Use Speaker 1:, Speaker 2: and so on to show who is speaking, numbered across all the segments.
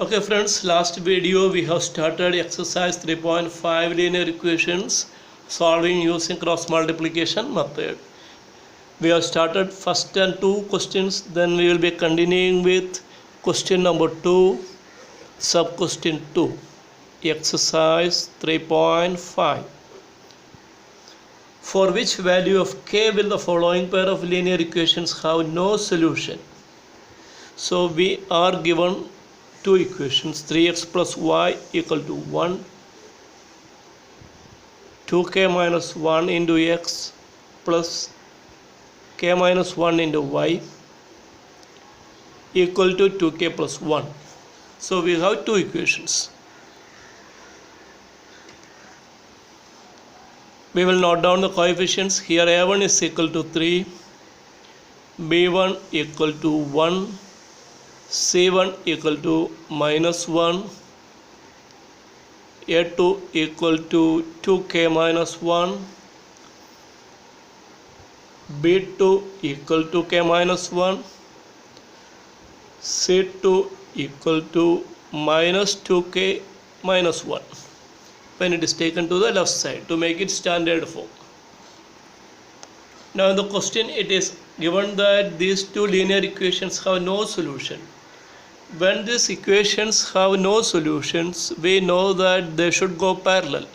Speaker 1: Okay friends, last video we have started exercise 3.5 linear equations solving using cross multiplication method. We have started first and two questions, then we will be continuing with question number 2, sub question 2, exercise 3.5. For which value of k will the following pair of linear equations have no solution? So we are given two equations, 3x plus y equal to 1, 2k minus 1 into x plus k minus 1 into y equal to 2k plus 1. So we have two equations. We will note down the coefficients. Here a1 is equal to 3, b1 equal to 1, c1 equal to minus 1, a2 equal to 2k minus 1, b2 equal to k minus 1, c2 equal to minus 2k minus 1 when it is taken to the left side to make it standard form. Now in the question it is given that these two linear equations have no solution. When these equations have no solutions, we know that they should go parallel.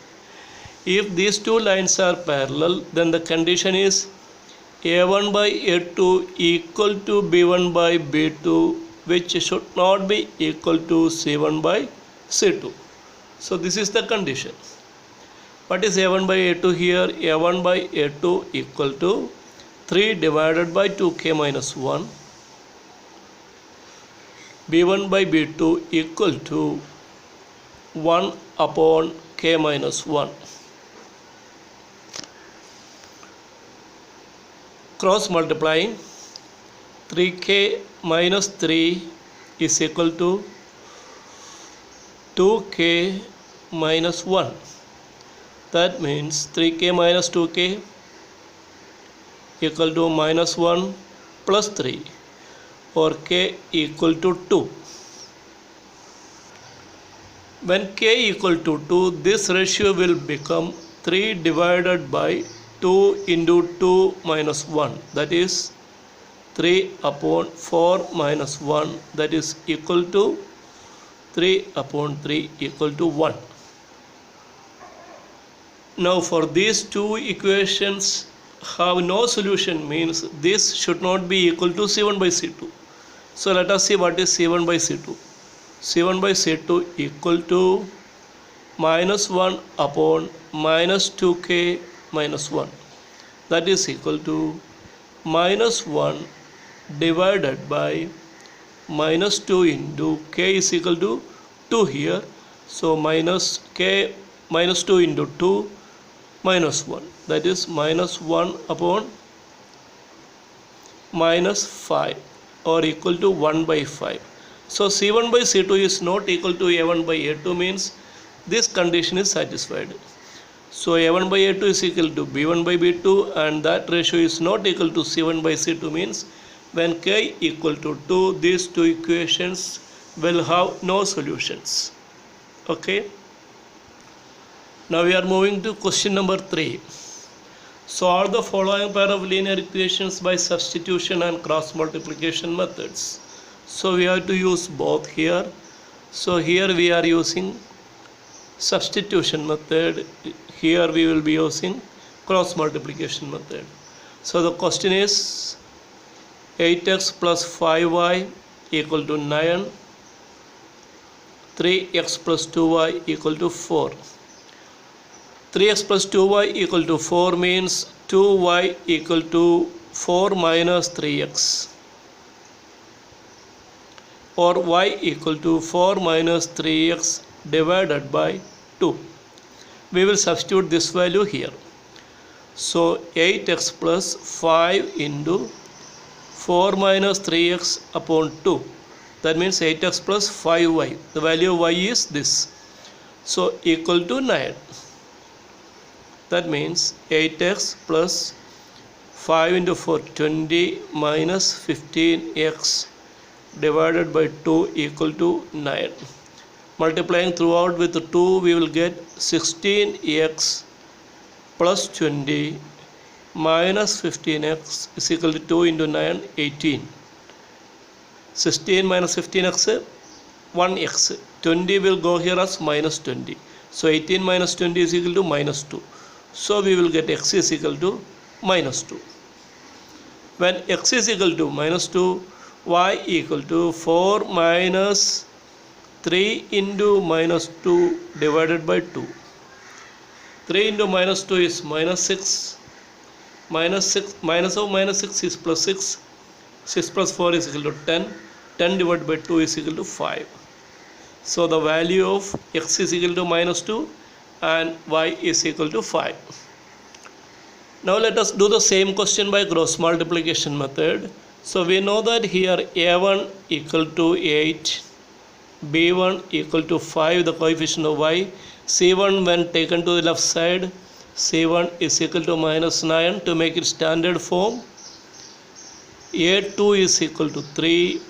Speaker 1: If these two lines are parallel, then the condition is a1 by a2 equal to b1 by b2, which should not be equal to c1 by c2. So this is the condition. What is a1 by a2 here? a1 by a2 equal to 3 divided by 2k minus 1. b1 by b2 equal to 1 upon k minus 1. Cross multiplying, 3k minus 3 is equal to 2k minus 1. That means 3k minus 2k equal to minus 1 plus 3, or k equal to 2. When k equal to 2, this ratio will become 3 divided by 2 into 2 minus 1, that is 3 upon 4 minus 1, that is equal to 3 upon 3 equal to 1. Now for these two equations have no solution means this should not be equal to c1 by c2. So let us see what is c1 by c2. c1 by c2 equal to minus 1 upon minus 2k minus 1, that is equal to minus 1 divided by minus 2 into k is equal to 2 here. So minus k minus 2 into 2 minus 1, that is minus 1 upon minus 5, or equal to 1 by 5. So c1 by c2 is not equal to a1 by a2 means this condition is satisfied. So a1 by a2 is equal to b1 by b2, and that ratio is not equal to c1 by c2 means when k equal to 2, these two equations will have no solutions. Okay. Now we are moving to question number 3. Solve the following pair of linear equations by substitution and cross multiplication methods. So we have to use both here. So here we are using substitution method. Here we will be using cross multiplication method. So the question is 8x plus 5y equal to 9, 3x plus 2y equal to 4. 3x plus 2y equal to 4 means 2y equal to 4 minus 3x, or y equal to 4 minus 3x divided by 2. We will substitute this value here. So 8x plus 5 into 4 minus 3x upon 2, that means 8x plus 5y. The value of y is this. So equal to 9. That means 8x plus 5 into 4, 20 minus 15x divided by 2 equal to 9. multiplying throughout with 2, we will get 16x plus 20 minus 15x is equal to 2 into 9, 18. 16 minus 15x, 1x. 20 will go here as minus 20. So 18 minus 20 is equal to minus 2. So we will get x is equal to minus 2. When x is equal to minus 2, y equal to 4 minus 3 into minus 2 divided by 2. 3 into minus 2 is minus 6. Minus of minus 6 is plus 6. 6 plus 4 is equal to 10. 10 divided by 2 is equal to 5. So the value of x is equal to minus 2 and y is equal to 5. Now let us do the same question by cross multiplication method. So we know that here a1 equal to 8, b1 equal to 5, the coefficient of y. c1 when taken to the left side, c1 is equal to minus 9 to make it standard form. a2 is equal to 3,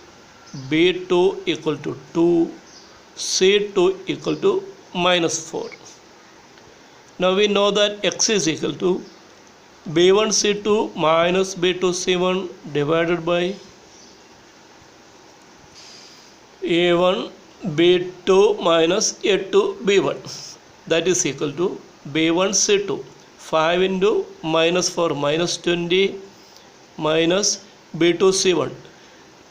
Speaker 1: b2 equal to 2, c2 equal to minus 4. Now we know that x is equal to b1 c2 minus b2 c1 divided by a1 b2 minus a2 b1. That is equal to b1 c2. 5 into minus 4 minus 20 minus b2 c1.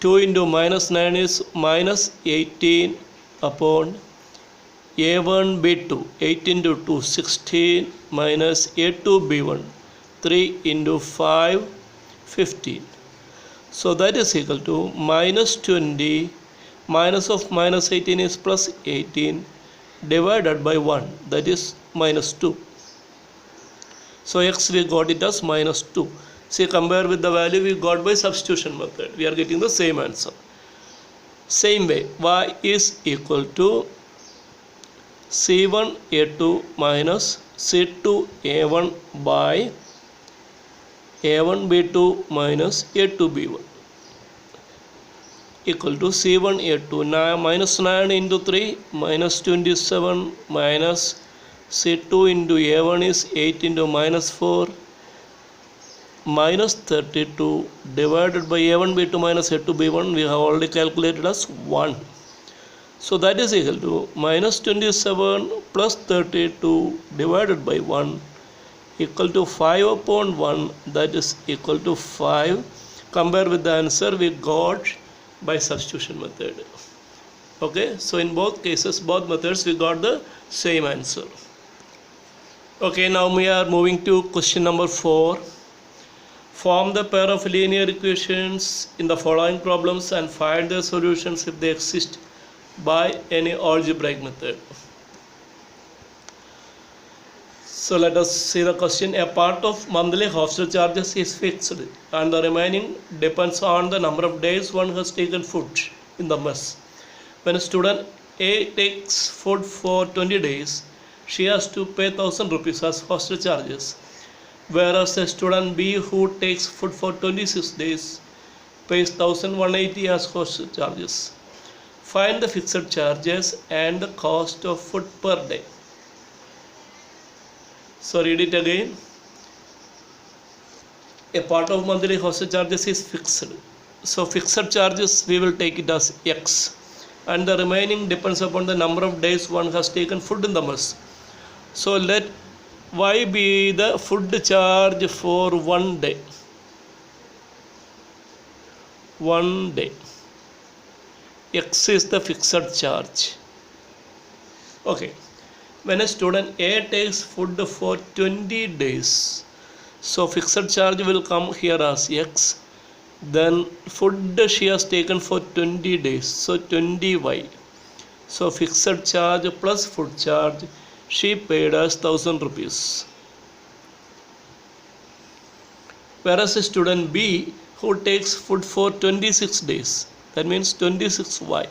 Speaker 1: 2 into minus 9 is minus 18 upon a1 b2. 8 into 2 16 minus a2 b1. 3 into 5 15. So that is equal to minus 20 minus of minus 18 is plus 18 divided by 1, that is minus 2. So x we got it as minus 2. See, compare with the value we got by substitution method, we are getting the same answer. Same way, y is equal to c1 a2 minus c2 a1 by a1 b2 minus a2 b1 equal to c1 a2 minus 9 into 3 minus 27 minus c2 into a1 is 8 into minus 4 minus 32 divided by a1 b2 minus a2 b1 we have already calculated as 1. So that is equal to minus 27 plus 32 divided by 1 equal to 5 upon 1, that is equal to 5. Compare with the answer we got by substitution method. Okay, so in both cases, both methods we got the same answer. Okay, now we are moving to question number 4. Form the pair of linear equations in the following problems and find their solutions if they exist by any algebraic method. So let us see the question. A part of monthly hostel charges is fixed and the remaining depends on the number of days one has taken food in the mess. When a student A takes food for 20 days, she has to pay 1000 rupees as hostel charges, whereas a student B who takes food for 26 days pays 1180 as hostel charges. Find the fixed charges and the cost of food per day. So read it again. A part of monthly hostel charges is fixed. So fixed charges we will take it as X, and the remaining depends upon the number of days one has taken food in the mess. So let Y be the food charge for 1 day. 1 day. X is the fixed charge. Okay. When a student A takes food for 20 days, so fixed charge will come here as X. Then food she has taken for 20 days, so 20Y. So fixed charge plus food charge, she paid us 1000 rupees. Whereas a student B who takes food for 26 days, that means 26Y.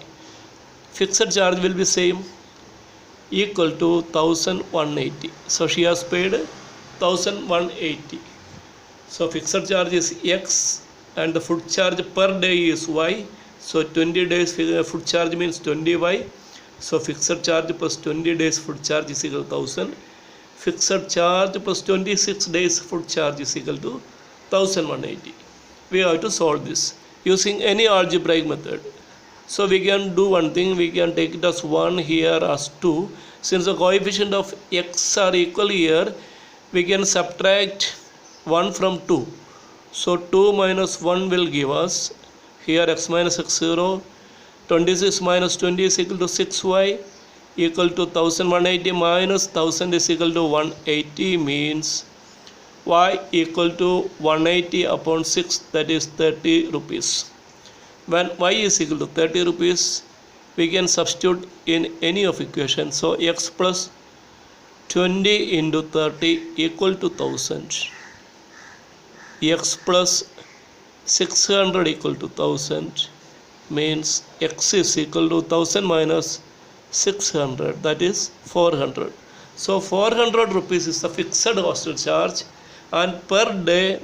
Speaker 1: Fixed charge will be same, equal to 1180. So she has paid 1180. So fixed charge is X and the food charge per day is Y. So 20 days food charge means 20Y. So fixed charge plus 20 days food charge is equal to 1000. Fixed charge plus 26 days food charge is equal to 1180. We have to solve this using any algebraic method. So we can do one thing, we can take it as 1 here as 2. Since the coefficient of x are equal here, we can subtract 1 from 2. So 2 minus 1 will give us here x minus x 0. 26 minus 20 is equal to 6y equal to 1180 minus 1000 is equal to 180 means y equal to 180 upon 6, that is 30 rupees. When y is equal to 30 rupees, we can substitute in any of equation. So x plus 20 into 30 equal to 1000. X plus 600 equal to 1000 means x is equal to 1000 minus 600, that is 400. So 400 rupees is the fixed hostel charge, and per day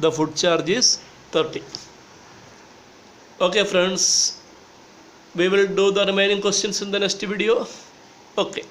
Speaker 1: the food charge is 30. Okay friends, we will do the remaining questions in the next video. Okay.